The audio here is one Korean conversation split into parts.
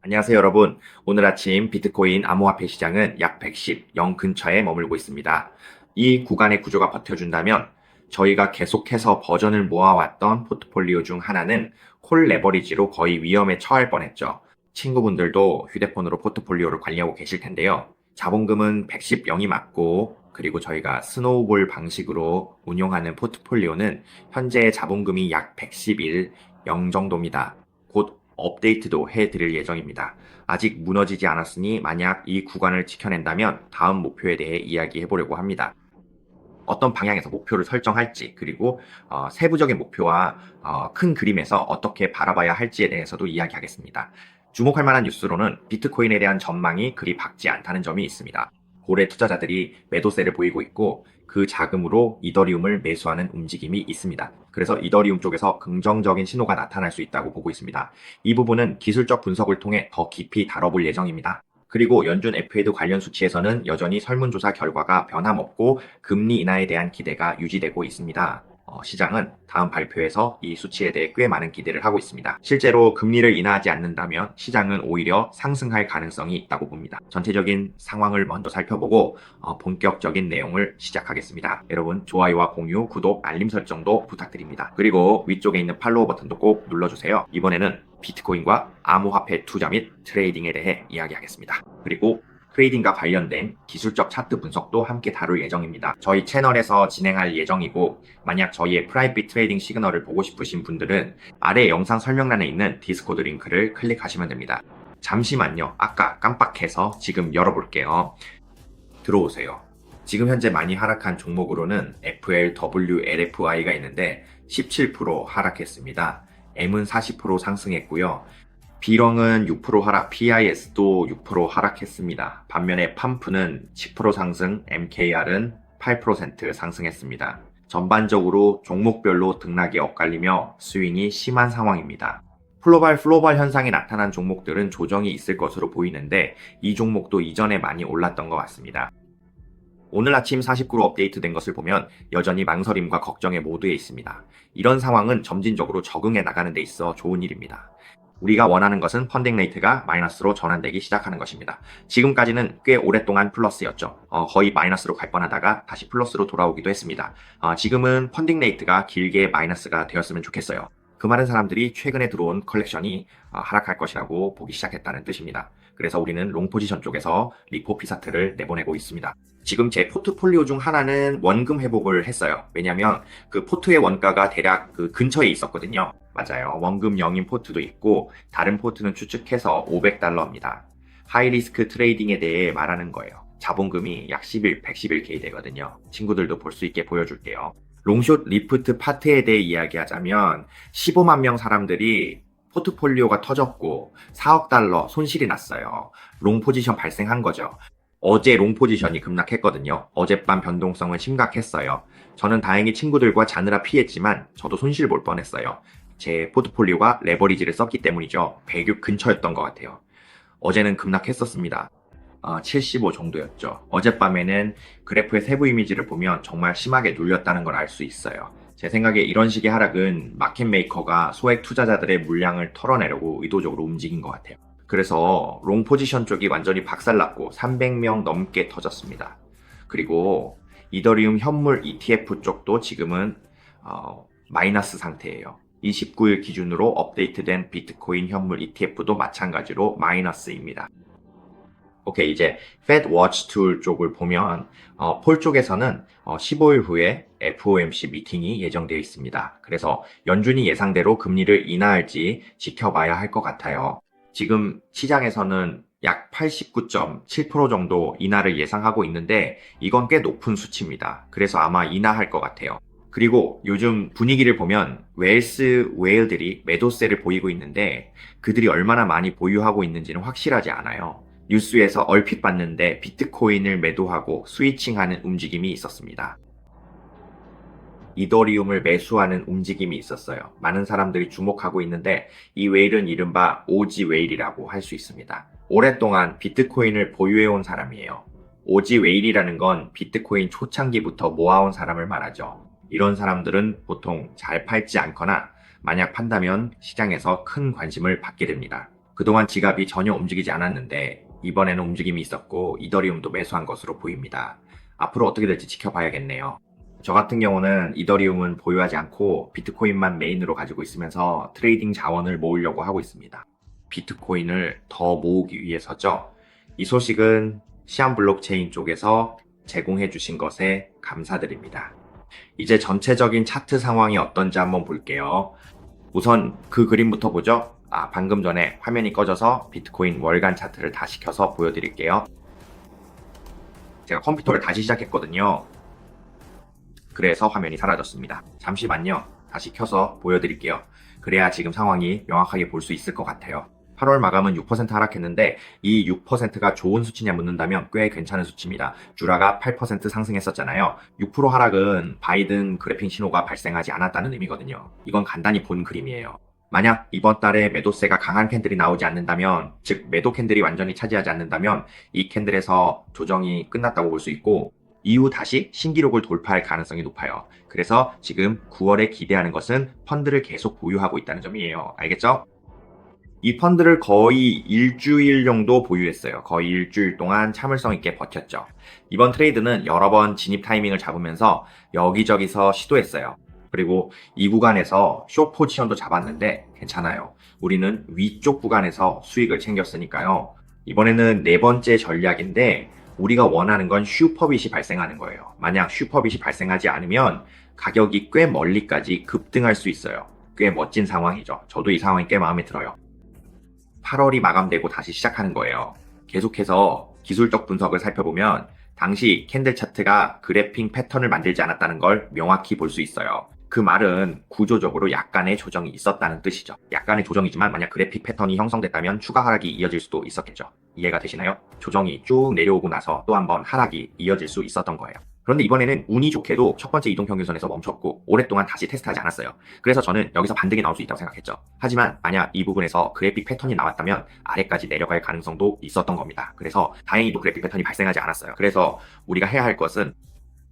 안녕하세요, 여러분. 오늘 아침 비트코인 암호화폐 시장은 약 110, 0 근처에 머물고 있습니다. 이 구간의 구조가 버텨준다면 저희가 계속해서 버전을 모아왔던 포트폴리오 중 하나는 콜 레버리지로 거의 위험에 처할 뻔했죠. 친구분들도 휴대폰으로 포트폴리오를 관리하고 계실 텐데요. 자본금은 110, 0이 맞고 그리고 저희가 스노우볼 방식으로 운용하는 포트폴리오는 현재 자본금이 약 111, 0 정도입니다. 곧 업데이트도 해드릴 예정입니다. 아직 무너지지 않았으니 만약 이 구간을 지켜낸다면 다음 목표에 대해 이야기해 보려고 합니다. 어떤 방향에서 목표를 설정할지 그리고 세부적인 목표와 큰 그림에서 어떻게 바라봐야 할지에 대해서도 이야기하겠습니다. 주목할 만한 뉴스로는 비트코인에 대한 전망이 그리 밝지 않다는 점이 있습니다. 고래 투자자들이 매도세를 보이고 있고 그 자금으로 이더리움을 매수하는 움직임이 있습니다. 그래서 이더리움 쪽에서 긍정적인 신호가 나타날 수 있다고 보고 있습니다. 이 부분은 기술적 분석을 통해 더 깊이 다뤄볼 예정입니다. 그리고 연준 FED 관련 수치에서는 여전히 설문조사 결과가 변함없고 금리 인하에 대한 기대가 유지되고 있습니다. 시장은 다음 발표에서 이 수치에 대해 꽤 많은 기대를 하고 있습니다. 실제로 금리를 인하하지 않는다면 시장은 오히려 상승할 가능성이 있다고 봅니다. 전체적인 상황을 먼저 살펴보고 본격적인 내용을 시작하겠습니다. 여러분 좋아요와 공유, 구독, 알림 설정도 부탁드립니다. 그리고 위쪽에 있는 팔로우 버튼도 꼭 눌러주세요. 이번에는 비트코인과 암호화폐 투자 및 트레이딩에 대해 이야기하겠습니다. 그리고 트레이딩과 관련된 기술적 차트 분석도 함께 다룰 예정입니다. 저희 채널에서 진행할 예정이고 만약 저희의 프라이빗 트레이딩 시그널을 보고 싶으신 분들은 아래 영상 설명란에 있는 디스코드 링크를 클릭하시면 됩니다. 잠시만요. 아까 깜빡해서 지금 열어볼게요. 들어오세요. 지금 현재 많이 하락한 종목으로는 FLWLFI가 있는데 17% 하락했습니다. M은 40% 상승했고요. B렁은 6% 하락, PIS도 6% 하락했습니다. 반면에 팜프는 10% 상승, MKR은 8% 상승했습니다. 전반적으로 종목별로 등락이 엇갈리며 스윙이 심한 상황입니다. 플로발 현상이 나타난 종목들은 조정이 있을 것으로 보이는데 이 종목도 이전에 많이 올랐던 것 같습니다. 오늘 아침 49로 업데이트된 것을 보면 여전히 망설임과 걱정의 모두에 있습니다. 이런 상황은 점진적으로 적응해 나가는 데 있어 좋은 일입니다. 우리가 원하는 것은 펀딩 레이트가 마이너스로 전환되기 시작하는 것입니다. 지금까지는 꽤 오랫동안 플러스였죠. 거의 마이너스로 갈 뻔하다가 다시 플러스로 돌아오기도 했습니다. 지금은 펀딩 레이트가 길게 마이너스가 되었으면 좋겠어요. 그 많은 사람들이 최근에 들어온 컬렉션이 하락할 것이라고 보기 시작했다는 뜻입니다. 그래서 우리는 롱 포지션 쪽에서 리포 피사트를 내보내고 있습니다. 지금 제 포트폴리오 중 하나는 원금 회복을 했어요. 왜냐하면 그 포트의 원가가 대략 그 근처에 있었거든요. 맞아요. 원금 0인 포트도 있고 다른 포트는 추측해서 $500입니다. 하이리스크 트레이딩에 대해 말하는 거예요. 자본금이 약 111K 되거든요. 친구들도 볼 수 있게 보여줄게요. 롱숏 리프트 파트에 대해 이야기하자면 15만 명 사람들이 포트폴리오가 터졌고 $4억 손실이 났어요. 롱 포지션 발생한 거죠. 어제 롱 포지션이 급락했거든요. 어젯밤 변동성은 심각했어요. 저는 다행히 친구들과 자느라 피했지만 저도 손실 볼 뻔했어요. 제 포트폴리오가 레버리지를 썼기 때문이죠. 106 근처였던 것 같아요. 어제는 급락했었습니다. 75 정도였죠. 어젯밤에는 그래프의 세부 이미지를 보면 정말 심하게 눌렸다는 걸 알 수 있어요. 제 생각에 이런 식의 하락은 마켓 메이커가 소액 투자자들의 물량을 털어내려고 의도적으로 움직인 것 같아요. 그래서 롱 포지션 쪽이 완전히 박살났고 300명 넘게 터졌습니다. 그리고 이더리움 현물 ETF 쪽도 지금은 마이너스 상태예요. 29일 기준으로 업데이트된 비트코인 현물 ETF도 마찬가지로 마이너스입니다. 오케이, 이제 Fed Watch Tool 쪽을 보면 폴 쪽에서는 15일 후에 FOMC 미팅이 예정되어 있습니다. 그래서 연준이 예상대로 금리를 인하할지 지켜봐야 할 것 같아요. 지금 시장에서는 약 89.7% 정도 인하를 예상하고 있는데 이건 꽤 높은 수치입니다. 그래서 아마 인하할 것 같아요. 그리고 요즘 분위기를 보면 웨일스 웨일들이 매도세를 보이고 있는데 그들이 얼마나 많이 보유하고 있는지는 확실하지 않아요. 뉴스에서 얼핏 봤는데 비트코인을 매도하고 스위칭하는 움직임이 있었습니다. 이더리움을 매수하는 움직임이 있었어요. 많은 사람들이 주목하고 있는데 이 웨일은 이른바 오지 웨일이라고 할 수 있습니다. 오랫동안 비트코인을 보유해온 사람이에요. 오지 웨일이라는 건 비트코인 초창기부터 모아온 사람을 말하죠. 이런 사람들은 보통 잘 팔지 않거나 만약 판다면 시장에서 큰 관심을 받게 됩니다. 그동안 지갑이 전혀 움직이지 않았는데 이번에는 움직임이 있었고 이더리움도 매수한 것으로 보입니다. 앞으로 어떻게 될지 지켜봐야겠네요. 저 같은 경우는 이더리움은 보유하지 않고 비트코인만 메인으로 가지고 있으면서 트레이딩 자원을 모으려고 하고 있습니다. 비트코인을 더 모으기 위해서죠. 이 소식은 시안 블록체인 쪽에서 제공해 주신 것에 감사드립니다. 이제 전체적인 차트 상황이 어떤지 한번 볼게요. 우선 그 그림부터 보죠. 방금 전에 화면이 꺼져서 비트코인 월간 차트를 다시 켜서 보여드릴게요. 제가 컴퓨터를 다시 시작했거든요. 그래서 화면이 사라졌습니다. 잠시만요. 다시 켜서 보여드릴게요. 그래야 지금 상황이 명확하게 볼 수 있을 것 같아요. 8월 마감은 6% 하락했는데 이 6%가 좋은 수치냐 묻는다면 꽤 괜찮은 수치입니다. 주라가 8% 상승했었잖아요. 6% 하락은 바이든 그래핑 신호가 발생하지 않았다는 의미거든요. 이건 간단히 본 그림이에요. 만약 이번 달에 매도세가 강한 캔들이 나오지 않는다면, 즉 매도 캔들이 완전히 차지하지 않는다면 이 캔들에서 조정이 끝났다고 볼 수 있고 이후 다시 신기록을 돌파할 가능성이 높아요. 그래서 지금 9월에 기대하는 것은 펀드를 계속 보유하고 있다는 점이에요. 알겠죠? 이 펀드를 거의 일주일 정도 보유했어요. 거의 일주일 동안 참을성 있게 버텼죠. 이번 트레이드는 여러 번 진입 타이밍을 잡으면서 여기저기서 시도했어요. 그리고 이 구간에서 숏 포지션도 잡았는데 괜찮아요. 우리는 위쪽 구간에서 수익을 챙겼으니까요. 이번에는 네 번째 전략인데 우리가 원하는 건 슈퍼빗이 발생하는 거예요. 만약 슈퍼빗이 발생하지 않으면 가격이 꽤 멀리까지 급등할 수 있어요. 꽤 멋진 상황이죠. 저도 이 상황이 꽤 마음에 들어요. 8월이 마감되고 다시 시작하는 거예요. 계속해서 기술적 분석을 살펴보면 당시 캔들 차트가 그래핑 패턴을 만들지 않았다는 걸 명확히 볼 수 있어요. 그 말은 구조적으로 약간의 조정이 있었다는 뜻이죠. 약간의 조정이지만 만약 그래픽 패턴이 형성됐다면 추가 하락이 이어질 수도 있었겠죠. 이해가 되시나요? 조정이 쭉 내려오고 나서 또 한 번 하락이 이어질 수 있었던 거예요. 그런데 이번에는 운이 좋게도 첫 번째 이동평균선에서 멈췄고 오랫동안 다시 테스트하지 않았어요. 그래서 저는 여기서 반등이 나올 수 있다고 생각했죠. 하지만 만약 이 부분에서 그래픽 패턴이 나왔다면 아래까지 내려갈 가능성도 있었던 겁니다. 그래서 다행히도 그래픽 패턴이 발생하지 않았어요. 그래서 우리가 해야 할 것은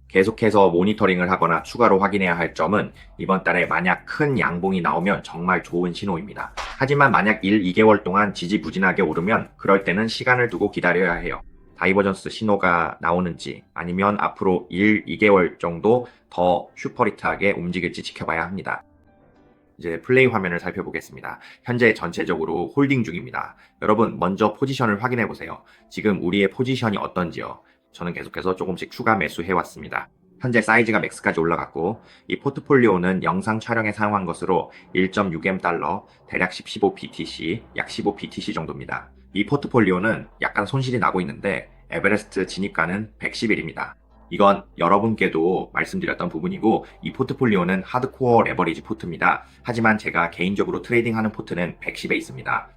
계속해서 모니터링을 하거나 추가로 확인해야 할 점은 이번 달에 만약 큰 양봉이 나오면 정말 좋은 신호입니다. 하지만 만약 1, 2개월 동안 지지부진하게 오르면 그럴 때는 시간을 두고 기다려야 해요. 다이버전스 신호가 나오는지 아니면 앞으로 1, 2개월 정도 더 슈퍼리트하게 움직일지 지켜봐야 합니다. 이제 플레이 화면을 살펴보겠습니다. 현재 전체적으로 홀딩 중입니다. 여러분 먼저 포지션을 확인해 보세요. 지금 우리의 포지션이 어떤지요? 저는 계속해서 조금씩 추가 매수해 왔습니다. 현재 사이즈가 맥스까지 올라갔고 이 포트폴리오는 영상 촬영에 사용한 것으로 1.6M 대략 15BTC, 약 15BTC 정도입니다. 이 포트폴리오는 약간 손실이 나고 있는데 에베레스트 진입가는 110일입니다. 이건 여러분께도 말씀드렸던 부분이고 이 포트폴리오는 하드코어 레버리지 포트입니다. 하지만 제가 개인적으로 트레이딩하는 포트는 110에 있습니다.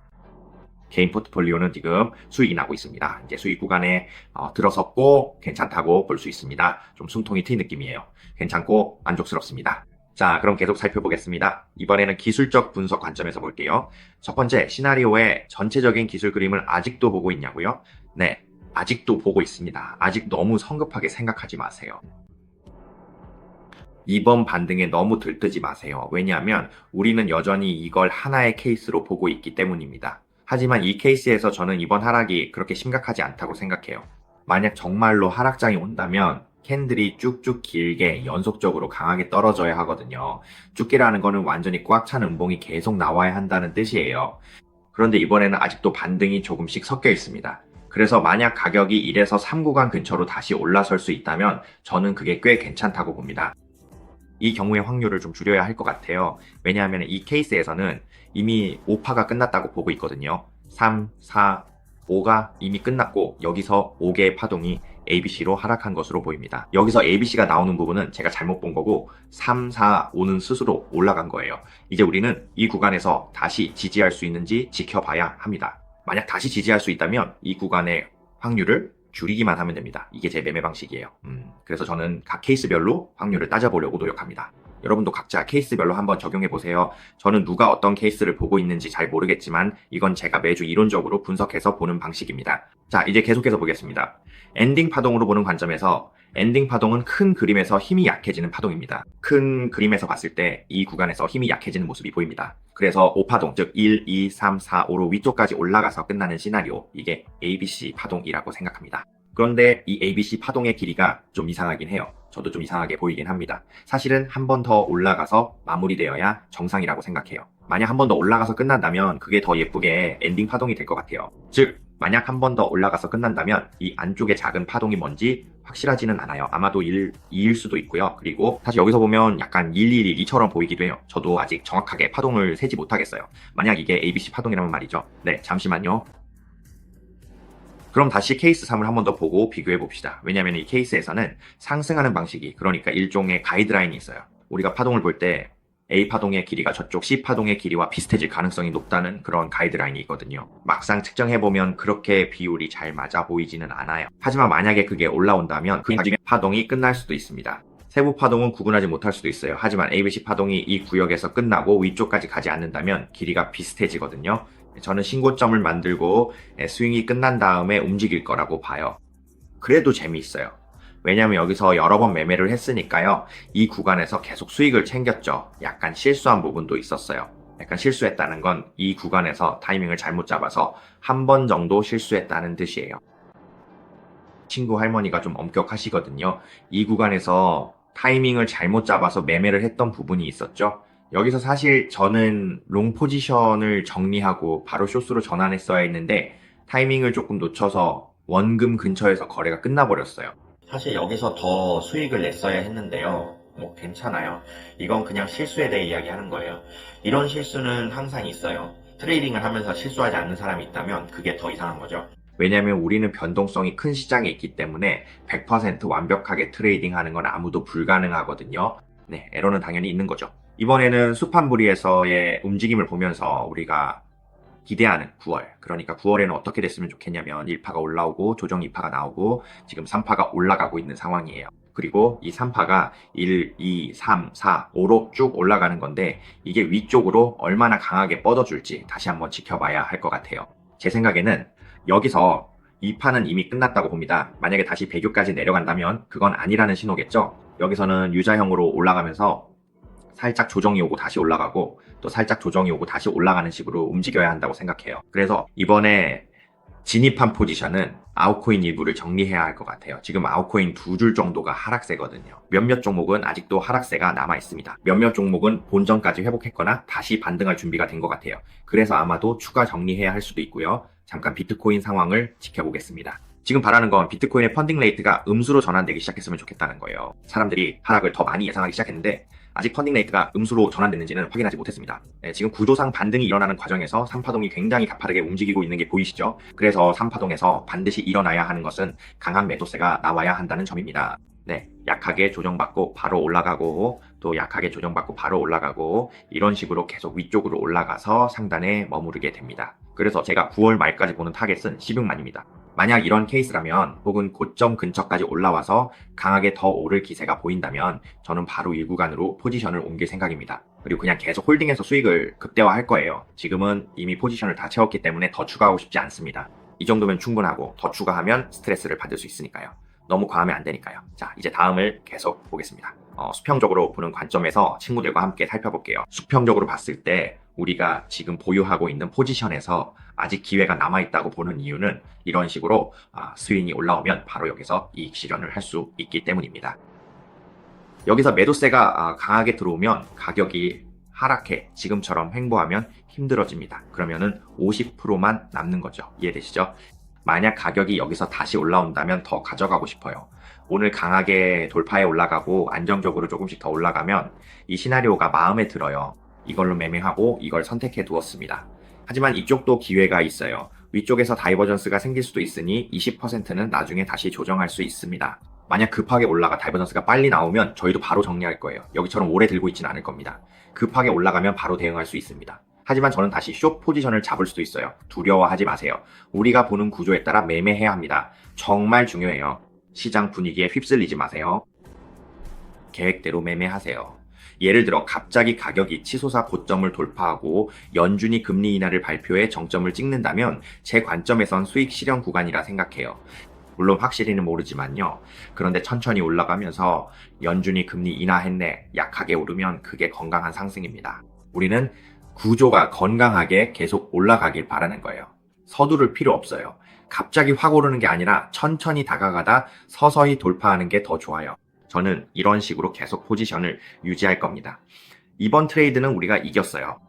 개인 포트폴리오는 지금 수익이 나고 있습니다. 이제 수익 구간에 들어섰고 괜찮다고 볼 수 있습니다. 좀 숨통이 트인 느낌이에요. 괜찮고 만족스럽습니다. 자, 그럼 계속 살펴보겠습니다. 이번에는 기술적 분석 관점에서 볼게요. 첫 번째, 시나리오의 전체적인 기술 그림을 아직도 보고 있냐고요? 네, 아직도 보고 있습니다. 아직 너무 성급하게 생각하지 마세요. 이번 반등에 너무 들뜨지 마세요. 왜냐하면 우리는 여전히 이걸 하나의 케이스로 보고 있기 때문입니다. 하지만 이 케이스에서 저는 이번 하락이 그렇게 심각하지 않다고 생각해요. 만약 정말로 하락장이 온다면 캔들이 쭉쭉 길게 연속적으로 강하게 떨어져야 하거든요. 쭉기라는 거는 완전히 꽉 찬 음봉이 계속 나와야 한다는 뜻이에요. 그런데 이번에는 아직도 반등이 조금씩 섞여 있습니다. 그래서 만약 가격이 1에서 3구간 근처로 다시 올라설 수 있다면 저는 그게 꽤 괜찮다고 봅니다. 이 경우의 확률을 좀 줄여야 할 것 같아요. 왜냐하면 이 케이스에서는 이미 5파가 끝났다고 보고 있거든요. 3, 4, 5가 이미 끝났고 여기서 5개의 파동이 ABC로 하락한 것으로 보입니다. 여기서 ABC가 나오는 부분은 제가 잘못 본 거고 3, 4, 5는 스스로 올라간 거예요. 이제 우리는 이 구간에서 다시 지지할 수 있는지 지켜봐야 합니다. 만약 다시 지지할 수 있다면 이 구간의 확률을 줄이기만 하면 됩니다. 이게 제 매매 방식이에요. 그래서 저는 각 케이스별로 확률을 따져보려고 노력합니다. 여러분도 각자 케이스별로 한번 적용해 보세요. 저는 누가 어떤 케이스를 보고 있는지 잘 모르겠지만 이건 제가 매주 이론적으로 분석해서 보는 방식입니다. 자, 이제 계속해서 보겠습니다. 엔딩 파동으로 보는 관점에서 엔딩 파동은 큰 그림에서 힘이 약해지는 파동입니다. 큰 그림에서 봤을 때 이 구간에서 힘이 약해지는 모습이 보입니다. 그래서 5파동, 즉 1, 2, 3, 4, 5로 위쪽까지 올라가서 끝나는 시나리오, 이게 ABC 파동이라고 생각합니다. 그런데 이 ABC 파동의 길이가 좀 이상하긴 해요. 저도 좀 이상하게 보이긴 합니다. 사실은 한 번 더 올라가서 마무리되어야 정상이라고 생각해요. 만약 한 번 더 올라가서 끝난다면 그게 더 예쁘게 엔딩 파동이 될 것 같아요. 즉, 만약 한 번 더 올라가서 끝난다면 이 안쪽에 작은 파동이 뭔지 확실하지는 않아요. 아마도 2일 수도 있고요. 그리고 사실 여기서 보면 약간 1112처럼 보이기도 해요. 저도 아직 정확하게 파동을 세지 못하겠어요. 만약 이게 ABC 파동이라면 말이죠. 네, 잠시만요. 그럼 다시 케이스 3을 한 번 더 보고 비교해 봅시다. 왜냐하면 이 케이스에서는 상승하는 방식이, 그러니까 일종의 가이드라인이 있어요. 우리가 파동을 볼 때 A 파동의 길이가 저쪽 C 파동의 길이와 비슷해질 가능성이 높다는 그런 가이드라인이 있거든요. 막상 측정해보면 그렇게 비율이 잘 맞아 보이지는 않아요. 하지만 만약에 그게 올라온다면 그 나중에 파동이 끝날 수도 있습니다. 세부 파동은 구분하지 못할 수도 있어요. 하지만 ABC 파동이 이 구역에서 끝나고 위쪽까지 가지 않는다면 길이가 비슷해지거든요. 저는 신고점을 만들고 스윙이 끝난 다음에 움직일 거라고 봐요. 그래도 재미있어요. 왜냐하면 여기서 여러 번 매매를 했으니까요. 이 구간에서 계속 수익을 챙겼죠. 약간 실수한 부분도 있었어요. 약간 실수했다는 건 이 구간에서 타이밍을 잘못 잡아서 한 번 정도 실수했다는 뜻이에요. 친구 할머니가 좀 엄격하시거든요. 이 구간에서 타이밍을 잘못 잡아서 매매를 했던 부분이 있었죠. 여기서 사실 저는 롱 포지션을 정리하고 바로 숏으로 전환했어야 했는데 타이밍을 조금 놓쳐서 원금 근처에서 거래가 끝나버렸어요. 사실 여기서 더 수익을 냈어야 했는데요. 뭐 괜찮아요. 이건 그냥 실수에 대해 이야기하는 거예요. 이런 실수는 항상 있어요. 트레이딩을 하면서 실수하지 않는 사람이 있다면 그게 더 이상한 거죠. 왜냐하면 우리는 변동성이 큰 시장에 있기 때문에 100% 완벽하게 트레이딩 하는 건 아무도 불가능하거든요. 네, 에러는 당연히 있는 거죠. 이번에는 수판부리에서의 움직임을 보면서 우리가 기대하는 9월, 그러니까 9월에는 어떻게 됐으면 좋겠냐면 1파가 올라오고 조정 2파가 나오고 지금 3파가 올라가고 있는 상황이에요. 그리고 이 3파가 1, 2, 3, 4, 5로 쭉 올라가는 건데 이게 위쪽으로 얼마나 강하게 뻗어줄지 다시 한번 지켜봐야 할 것 같아요. 제 생각에는 여기서 2파는 이미 끝났다고 봅니다. 만약에 다시 배교까지 내려간다면 그건 아니라는 신호겠죠. 여기서는 유자형으로 올라가면서 살짝 조정이 오고 다시 올라가고 또 살짝 조정이 오고 다시 올라가는 식으로 움직여야 한다고 생각해요. 그래서 이번에 진입한 포지션은 아웃코인 일부를 정리해야 할 것 같아요. 지금 아웃코인 2줄 정도가 하락세거든요. 몇몇 종목은 아직도 하락세가 남아 있습니다. 몇몇 종목은 본전까지 회복했거나 다시 반등할 준비가 된 것 같아요. 그래서 아마도 추가 정리해야 할 수도 있고요. 잠깐 비트코인 상황을 지켜보겠습니다. 지금 바라는 건 비트코인의 펀딩 레이트가 음수로 전환되기 시작했으면 좋겠다는 거예요. 사람들이 하락을 더 많이 예상하기 시작했는데 아직 펀딩 레이트가 음수로 전환됐는지는 확인하지 못했습니다. 지금 구조상 반등이 일어나는 과정에서 3파동이 굉장히 가파르게 움직이고 있는 게 보이시죠? 그래서 3파동에서 반드시 일어나야 하는 것은 강한 매도세가 나와야 한다는 점입니다. 네, 약하게 조정받고 바로 올라가고 또 약하게 조정받고 바로 올라가고 이런 식으로 계속 위쪽으로 올라가서 상단에 머무르게 됩니다. 그래서 제가 9월 말까지 보는 타겟은 16만입니다. 만약 이런 케이스라면 혹은 고점 근처까지 올라와서 강하게 더 오를 기세가 보인다면 저는 바로 이 구간으로 포지션을 옮길 생각입니다. 그리고 그냥 계속 홀딩해서 수익을 극대화할 거예요. 지금은 이미 포지션을 다 채웠기 때문에 더 추가하고 싶지 않습니다. 이 정도면 충분하고 더 추가하면 스트레스를 받을 수 있으니까요. 너무 과하면 안 되니까요. 자, 이제 다음을 계속 보겠습니다. 수평적으로 보는 관점에서 친구들과 함께 살펴볼게요. 수평적으로 봤을 때 우리가 지금 보유하고 있는 포지션에서 아직 기회가 남아있다고 보는 이유는 이런 식으로 스윙이 올라오면 바로 여기서 이익 실현을 할 수 있기 때문입니다. 여기서 매도세가 강하게 들어오면 가격이 하락해 지금처럼 횡보하면 힘들어집니다. 그러면은 50%만 남는 거죠. 이해되시죠? 만약 가격이 여기서 다시 올라온다면 더 가져가고 싶어요. 오늘 강하게 돌파해 올라가고 안정적으로 조금씩 더 올라가면 이 시나리오가 마음에 들어요. 이걸로 매매하고 이걸 선택해 두었습니다. 하지만 이쪽도 기회가 있어요. 위쪽에서 다이버전스가 생길 수도 있으니 20%는 나중에 다시 조정할 수 있습니다. 만약 급하게 올라가 다이버전스가 빨리 나오면 저희도 바로 정리할 거예요. 여기처럼 오래 들고 있지는 않을 겁니다. 급하게 올라가면 바로 대응할 수 있습니다. 하지만 저는 다시 숏 포지션을 잡을 수도 있어요. 두려워하지 마세요. 우리가 보는 구조에 따라 매매해야 합니다. 정말 중요해요. 시장 분위기에 휩쓸리지 마세요. 계획대로 매매하세요. 예를 들어 갑자기 가격이 치솟아 고점을 돌파하고 연준이 금리 인하를 발표해 정점을 찍는다면 제 관점에선 수익 실현 구간이라 생각해요. 물론 확실히는 모르지만요. 그런데 천천히 올라가면서 연준이 금리 인하했네 약하게 오르면 그게 건강한 상승입니다. 우리는 구조가 건강하게 계속 올라가길 바라는 거예요. 서두를 필요 없어요. 갑자기 확 오르는 게 아니라 천천히 다가가다 서서히 돌파하는 게 더 좋아요. 저는 이런 식으로 계속 포지션을 유지할 겁니다. 이번 트레이드는 우리가 이겼어요.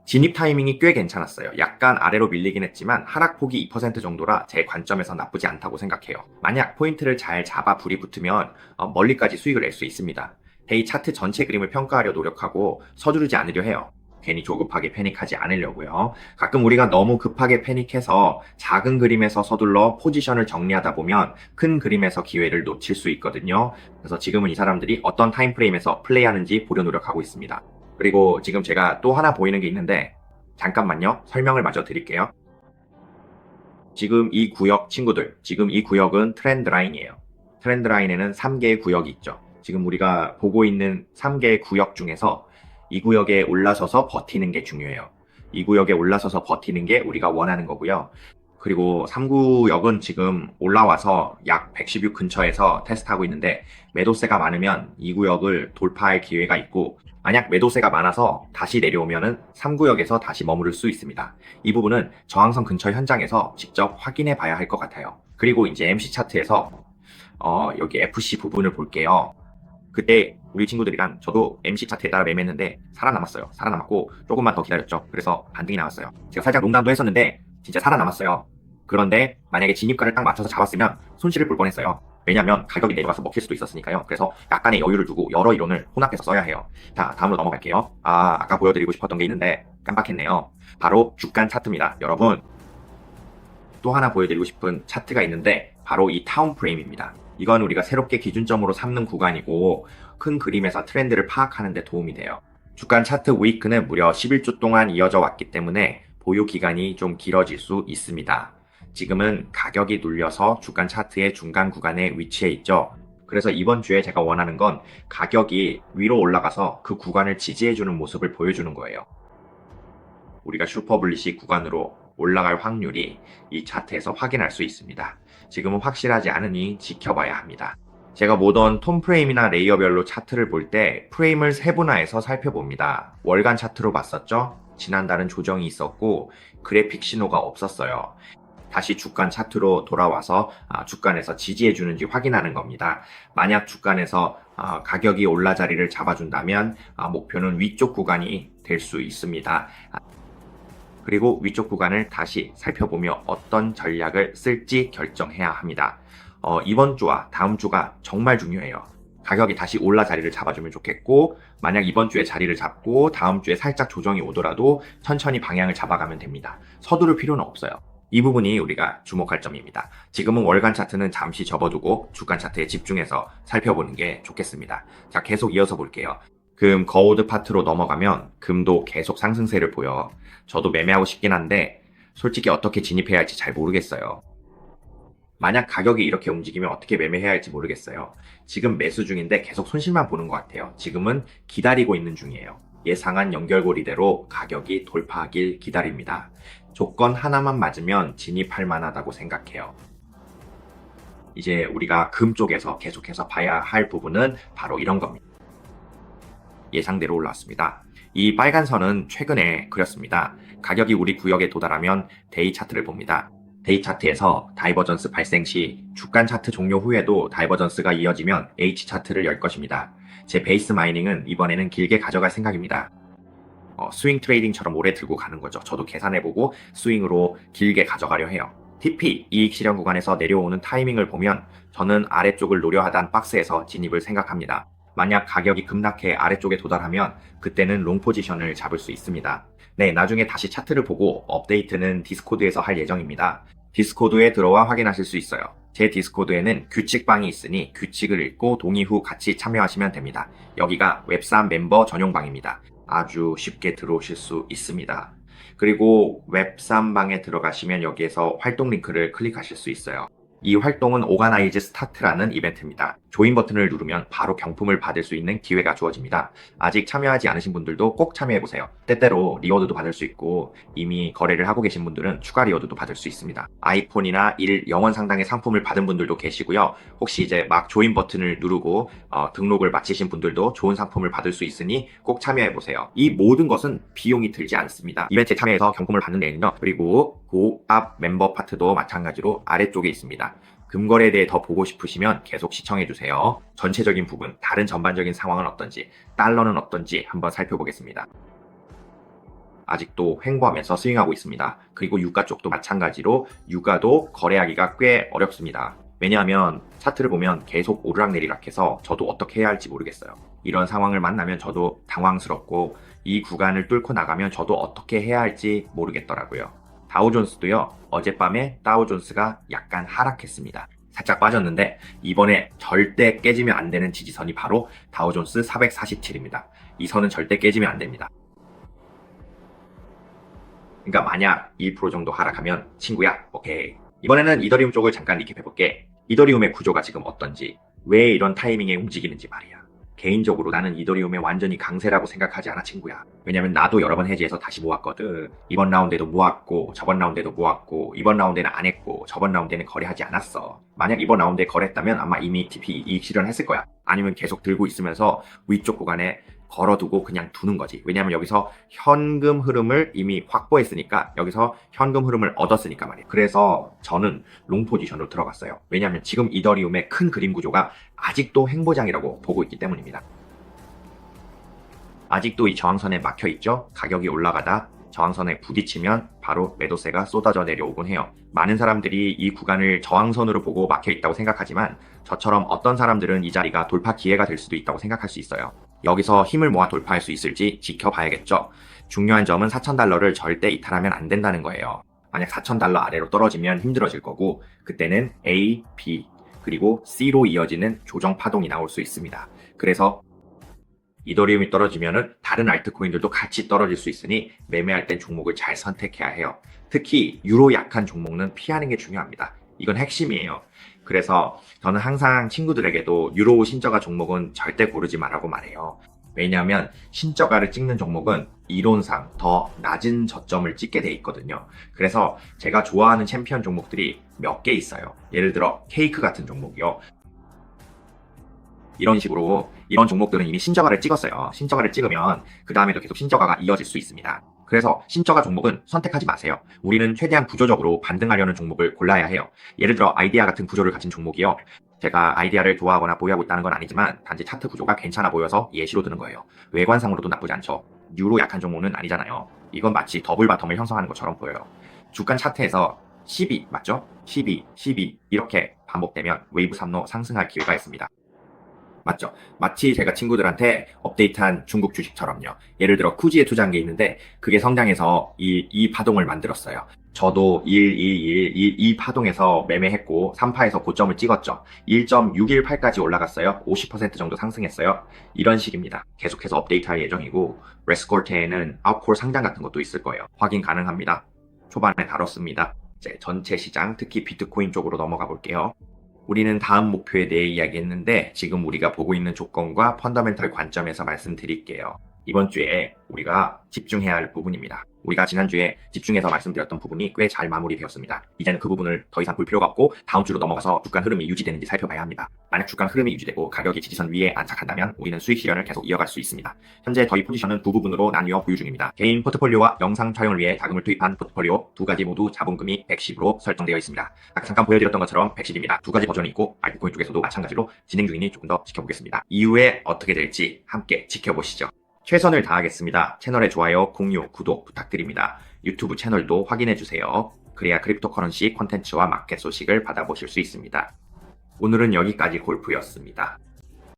진입 타이밍이 꽤 괜찮았어요. 약간 아래로 밀리긴 했지만 하락폭이 2% 정도라 제 관점에서 나쁘지 않다고 생각해요. 만약 포인트를 잘 잡아 불이 붙으면 멀리까지 수익을 낼 수 있습니다. 데이 차트 전체 그림을 평가하려 노력하고 서두르지 않으려 해요. 괜히 조급하게 패닉하지 않으려고요. 가끔 우리가 너무 급하게 패닉해서 작은 그림에서 서둘러 포지션을 정리하다 보면 큰 그림에서 기회를 놓칠 수 있거든요. 그래서 지금은 이 사람들이 어떤 타임프레임에서 플레이하는지 보려 노력하고 있습니다. 그리고 지금 제가 또 하나 보이는 게 있는데 잠깐만요. 설명을 마저 드릴게요. 지금 이 구역 친구들, 지금 이 구역은 트렌드 라인이에요. 트렌드 라인에는 3개의 구역이 있죠. 지금 우리가 보고 있는 3개의 구역 중에서 이 구역에 올라서서 버티는 게 중요해요. 이 구역에 올라서서 버티는 게 우리가 원하는 거고요. 그리고 3구역은 지금 올라와서 약 116 근처에서 테스트하고 있는데 매도세가 많으면 이 구역을 돌파할 기회가 있고 만약 매도세가 많아서 다시 내려오면은 3구역에서 다시 머무를 수 있습니다. 이 부분은 저항선 근처 현장에서 직접 확인해 봐야 할 것 같아요. 그리고 이제 MC 차트에서 여기 FC 부분을 볼게요. 그때 우리 친구들이랑 저도 MC 차트에 따라 매매했는데 살아남았어요. 살아남았고 조금만 더 기다렸죠. 그래서 반등이 나왔어요. 제가 살짝 농담도 했었는데 진짜 살아남았어요. 그런데 만약에 진입가를 딱 맞춰서 잡았으면 손실을 볼 뻔했어요. 왜냐면 가격이 내려가서 먹힐 수도 있었으니까요. 그래서 약간의 여유를 두고 여러 이론을 혼합해서 써야 해요. 자, 다음으로 넘어갈게요. 아까 보여드리고 싶었던 게 있는데 깜빡했네요. 바로 주간 차트입니다. 여러분, 또 하나 보여드리고 싶은 차트가 있는데 바로 이 타운 프레임입니다. 이건 우리가 새롭게 기준점으로 삼는 구간이고 큰 그림에서 트렌드를 파악하는 데 도움이 돼요. 주간 차트 위크는 무려 11주 동안 이어져 왔기 때문에 보유 기간이 좀 길어질 수 있습니다. 지금은 가격이 눌려서 주간 차트의 중간 구간에 위치해 있죠. 그래서 이번 주에 제가 원하는 건 가격이 위로 올라가서 그 구간을 지지해주는 모습을 보여주는 거예요. 우리가 슈퍼블리시 구간으로 올라갈 확률이 이 차트에서 확인할 수 있습니다. 지금은 확실하지 않으니 지켜봐야 합니다. 제가 모던 톤 프레임이나 레이어별로 차트를 볼 때 프레임을 세분화해서 살펴봅니다. 월간 차트로 봤었죠? 지난달은 조정이 있었고 그래픽 신호가 없었어요. 다시 주간 차트로 돌아와서 주간에서 지지해주는지 확인하는 겁니다. 만약 주간에서 가격이 올라 자리를 잡아준다면 목표는 위쪽 구간이 될 수 있습니다. 그리고 위쪽 구간을 다시 살펴보며 어떤 전략을 쓸지 결정해야 합니다. 이번 주와 다음 주가 정말 중요해요. 가격이 다시 올라 자리를 잡아주면 좋겠고 만약 이번 주에 자리를 잡고 다음 주에 살짝 조정이 오더라도 천천히 방향을 잡아가면 됩니다. 서두를 필요는 없어요. 이 부분이 우리가 주목할 점입니다. 지금은 월간 차트는 잠시 접어두고 주간 차트에 집중해서 살펴보는 게 좋겠습니다. 자, 계속 이어서 볼게요. 금 거우드 파트로 넘어가면 금도 계속 상승세를 보여. 저도 매매하고 싶긴 한데 솔직히 어떻게 진입해야 할지 잘 모르겠어요. 만약 가격이 이렇게 움직이면 어떻게 매매해야 할지 모르겠어요. 지금 매수 중인데 계속 손실만 보는 것 같아요. 지금은 기다리고 있는 중이에요. 예상한 연결고리대로 가격이 돌파하길 기다립니다. 조건 하나만 맞으면 진입할 만하다고 생각해요. 이제 우리가 금 쪽에서 계속해서 봐야 할 부분은 바로 이런 겁니다. 예상대로 올라왔습니다. 이 빨간 선은 최근에 그렸습니다. 가격이 우리 구역에 도달하면 데이 차트를 봅니다. 데이 차트에서 다이버전스 발생 시 주간 차트 종료 후에도 다이버전스가 이어지면 H 차트를 열 것입니다. 제 베이스 마이닝은 이번에는 길게 가져갈 생각입니다. 스윙 트레이딩처럼 오래 들고 가는 거죠. 저도 계산해보고 스윙으로 길게 가져가려 해요. TP 이익 실현 구간에서 내려오는 타이밍을 보면 저는 아래쪽을 노려하단 박스에서 진입을 생각합니다. 만약 가격이 급락해 아래쪽에 도달하면 그때는 롱 포지션을 잡을 수 있습니다. 네, 나중에 다시 차트를 보고 업데이트는 디스코드에서 할 예정입니다. 디스코드에 들어와 확인하실 수 있어요. 제 디스코드에는 규칙방이 있으니 규칙을 읽고 동의 후 같이 참여하시면 됩니다. 여기가 웹3 멤버 전용방입니다. 아주 쉽게 들어오실 수 있습니다. 그리고 웹3방에 들어가시면 여기에서 활동 링크를 클릭하실 수 있어요. 이 활동은 오가나이즈 스타트라는 이벤트입니다. 조인 버튼을 누르면 바로 경품을 받을 수 있는 기회가 주어집니다. 아직 참여하지 않으신 분들도 꼭 참여해보세요. 때때로 리워드도 받을 수 있고 이미 거래를 하고 계신 분들은 추가 리워드도 받을 수 있습니다. 아이폰이나 1 0원 상당의 상품을 받은 분들도 계시고요. 혹시 이제 막 조인 버튼을 누르고 등록을 마치신 분들도 좋은 상품을 받을 수 있으니 꼭 참여해보세요. 이 모든 것은 비용이 들지 않습니다. 이벤트에 참여해서 경품을 받는 데는요. 그리고 고압 멤버 파트도 마찬가지로 아래쪽에 있습니다. 금거래에 대해 더 보고 싶으시면 계속 시청해주세요. 전체적인 부분, 다른 전반적인 상황은 어떤지, 달러는 어떤지 한번 살펴보겠습니다. 아직도 횡보하면서 스윙하고 있습니다. 그리고 유가 쪽도 마찬가지로 유가도 거래하기가 꽤 어렵습니다. 왜냐하면 차트를 보면 계속 오르락내리락해서 저도 어떻게 해야 할지 모르겠어요. 이런 상황을 만나면 저도 당황스럽고 이 구간을 뚫고 나가면 저도 어떻게 해야 할지 모르겠더라고요. 다우존스도요. 어젯밤에 다우존스가 약간 하락했습니다. 살짝 빠졌는데 이번에 절대 깨지면 안 되는 지지선이 바로 다우존스 447입니다. 이 선은 절대 깨지면 안 됩니다. 그러니까 만약 1% 정도 하락하면 친구야, 오케이. 이번에는 이더리움 쪽을 잠깐 리캡해볼게. 이더리움의 구조가 지금 어떤지, 왜 이런 타이밍에 움직이는지 말이야. 개인적으로 나는 이더리움의 완전히 강세라고 생각하지 않아, 친구야. 왜냐면 나도 여러 번 해지해서 다시 모았거든. 이번 라운드에도 모았고 저번 라운드에도 모았고 이번 라운드에는 안 했고 저번 라운드에는 거래하지 않았어. 만약 이번 라운드에 거래했다면 아마 이미 TP 이익 실현했을 거야. 아니면 계속 들고 있으면서 위쪽 구간에 걸어두고 그냥 두는 거지. 왜냐하면 여기서 현금 흐름을 이미 확보했으니까, 여기서 현금 흐름을 얻었으니까 말이에요. 그래서 저는 롱 포지션으로 들어갔어요. 왜냐하면 지금 이더리움의 큰 그림 구조가 아직도 횡보장이라고 보고 있기 때문입니다. 아직도 이 저항선에 막혀 있죠. 가격이 올라가다 저항선에 부딪히면 바로 매도세가 쏟아져 내려오곤 해요. 많은 사람들이 이 구간을 저항선으로 보고 막혀 있다고 생각하지만 저처럼 어떤 사람들은 이 자리가 돌파 기회가 될 수도 있다고 생각할 수 있어요. 여기서 힘을 모아 돌파할 수 있을지 지켜봐야겠죠. 중요한 점은 4,000달러를 절대 이탈하면 안 된다는 거예요. 만약 4,000달러 아래로 떨어지면 힘들어질 거고, 그때는 A, B, 그리고 C로 이어지는 조정 파동이 나올 수 있습니다. 그래서 이더리움이 떨어지면은 다른 알트코인들도 같이 떨어질 수 있으니 매매할 땐 종목을 잘 선택해야 해요. 특히 유로 약한 종목은 피하는 게 중요합니다. 이건 핵심이에요. 그래서 저는 항상 친구들에게도 유로 신저가 종목은 절대 고르지 말라고 말해요. 왜냐하면 신저가를 찍는 종목은 이론상 더 낮은 저점을 찍게 돼 있거든요. 그래서 제가 좋아하는 챔피언 종목들이 몇 개 있어요. 예를 들어 케이크 같은 종목이요. 이런 식으로 이런 종목들은 이미 신저가를 찍었어요. 신저가를 찍으면 그 다음에도 계속 신저가가 이어질 수 있습니다. 그래서 신저가 종목은 선택하지 마세요. 우리는 최대한 구조적으로 반등하려는 종목을 골라야 해요. 예를 들어 아이디아 같은 구조를 가진 종목이요. 제가 아이디아를 좋아하거나 보유하고 있다는 건 아니지만 단지 차트 구조가 괜찮아 보여서 예시로 드는 거예요. 외관상으로도 나쁘지 않죠. 유로 약한 종목은 아니잖아요. 이건 마치 더블 바텀을 형성하는 것처럼 보여요. 주간 차트에서 12 맞죠? 12, 12 이렇게 반복되면 웨이브 3로 상승할 기회가 있습니다. 맞죠? 마치 제가 친구들한테 업데이트한 중국 주식처럼요. 예를 들어 쿠지에 투자한 게 있는데 그게 성장해서 이 파동을 만들었어요. 저도 1 파동에서 매매했고 3파에서 고점을 찍었죠. 1.618까지 올라갔어요. 50% 정도 상승했어요. 이런 식입니다. 계속해서 업데이트할 예정이고 레스콜테에는 아웃콜 상장 같은 것도 있을 거예요. 확인 가능합니다. 초반에 다뤘습니다. 이제 전체 시장, 특히 비트코인 쪽으로 넘어가 볼게요. 우리는 다음 목표에 대해 이야기했는데 지금 우리가 보고 있는 조건과 펀더멘털 관점에서 말씀드릴게요. 이번 주에 우리가 집중해야 할 부분입니다. 우리가 지난주에 집중해서 말씀드렸던 부분이 꽤 잘 마무리되었습니다. 이제는 그 부분을 더 이상 볼 필요가 없고 다음 주로 넘어가서 주간 흐름이 유지되는지 살펴봐야 합니다. 만약 주간 흐름이 유지되고 가격이 지지선 위에 안착한다면 우리는 수익 실현을 계속 이어갈 수 있습니다. 현재 저희 포지션은 두 부분으로 나뉘어 보유 중입니다. 개인 포트폴리오와 영상 촬영을 위해 자금을 투입한 포트폴리오 두 가지 모두 자본금이 110으로 설정되어 있습니다. 아까 잠깐 보여드렸던 것처럼 110입니다. 두 가지 버전이 있고 알트코인 쪽에서도 마찬가지로 진행 중이니 조금 더 지켜보겠습니다. 이후에 어떻게 될지 함께 지켜보시죠. 최선을 다하겠습니다. 채널에 좋아요, 공유, 구독 부탁드립니다. 유튜브 채널도 확인해주세요. 그래야 크립토커런시 콘텐츠와 마켓 소식을 받아보실 수 있습니다. 오늘은 여기까지 골프였습니다.